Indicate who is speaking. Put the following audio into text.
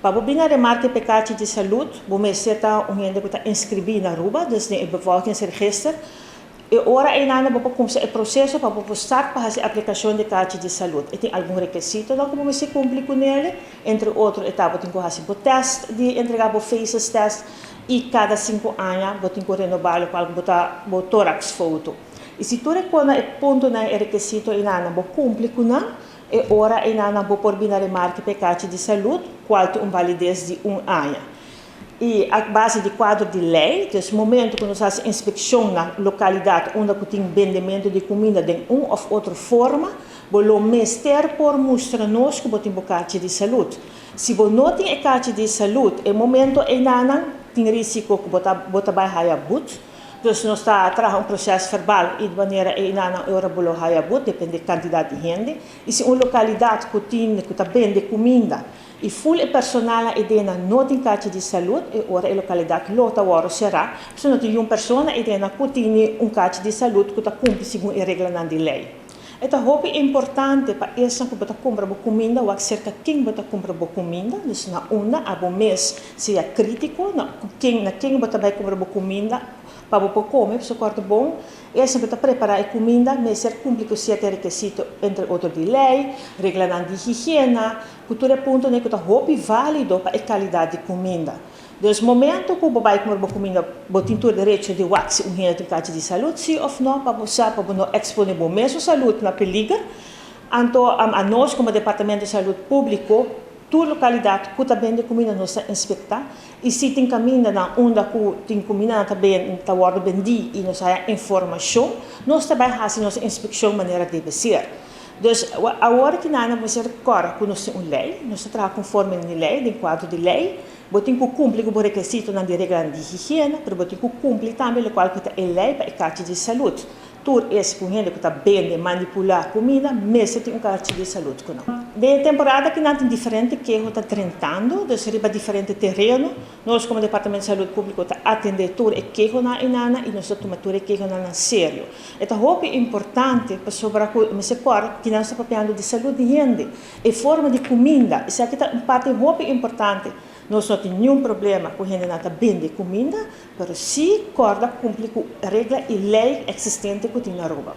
Speaker 1: Para bina remarque pecati de saúde, bom seta gente que está inscrever na Aruba, dus no bevolkingsregister. E ora é nada para começar o processo para start para fazer a aplicação de carta de saúde. E tem algum requisito não como se cumpre com ele, entre outros etapas tem que fazer o teste de entregar o faces test e cada 5 anos tem que renovar o tórax foto. E se tu reconhece o ponto na requisito e nada para cumprir com ele, e ora é nada para pôr bem na remarque pecati de saúde, qual tem validez de 1 ano. E a base de quadro de lei, nesse momento que nós fazemos inspeção na localidade onde tem vendimento de comida de uma ou outra forma, o ministério por mostrar-nos que tem carta de saúde. Se você não tem carta de saúde, no momento tem risco que você vai a but. Então, nós estamos a trabalhar processo verbal e de maneira que não é but, depende da quantidade de gente. E se uma localidade que tem vende comida, e full e personal e dena não tem carta de saúde, e ora a localidade lota ora será, se não tem uma pessoa e dena que tem carta de saúde que cumpre segundo a regra da lei. Então, é importante para essa que você compra comida, ou cerca de quem você compra comida, dus na onda, a mês seja crítico, na quem você vai comprar comida, para você comer, para corte bom, essa você preparar a comida, mas ser cumprir com certos requisitos, entre outros de lei, regra de higiene, cultura ponto que você válido para a qualidade de comida. Dus momento que você vai comer comida, você tem todo o direito de wax um carta de saúde, sim ou não, para você não expor a mesma saúde na perigo. Então, a nós, como Departamento de Saúde Público, toda localidade que está vendo comida nós inspectar, e se tem caminho na onde tem comida também está sendo vendida e nós temos informação, nós também fazemos nossa inspeção de maneira deve ser. Dus agora que nós vamos ser agora que nós temos uma lei, nós trabalhamos conforme a lei, no quadro de lei, você tem que cumprir com o requisito na regra de higiene, mas você tem que cumprir também o qual que é a lei para a carta de saúde. Tudo esse com gente que está vendo manipular comida, mas você tem uma carta de saúde. De temporada que nós temos diferente que está tratando, dus riba diferente terreno, nós como Departamento de Saúde Pública está atendendo tudo e que na inana e nós tomamos tudo que na sério. Então é importante para sobre que nós estamos falando de saúde de gente e forma de comida, isso aqui é uma parte importante. Nós não temos nenhum problema com a gente que vende comida, mas se corda cumprir com a regra e lei existente que tem na Aruba.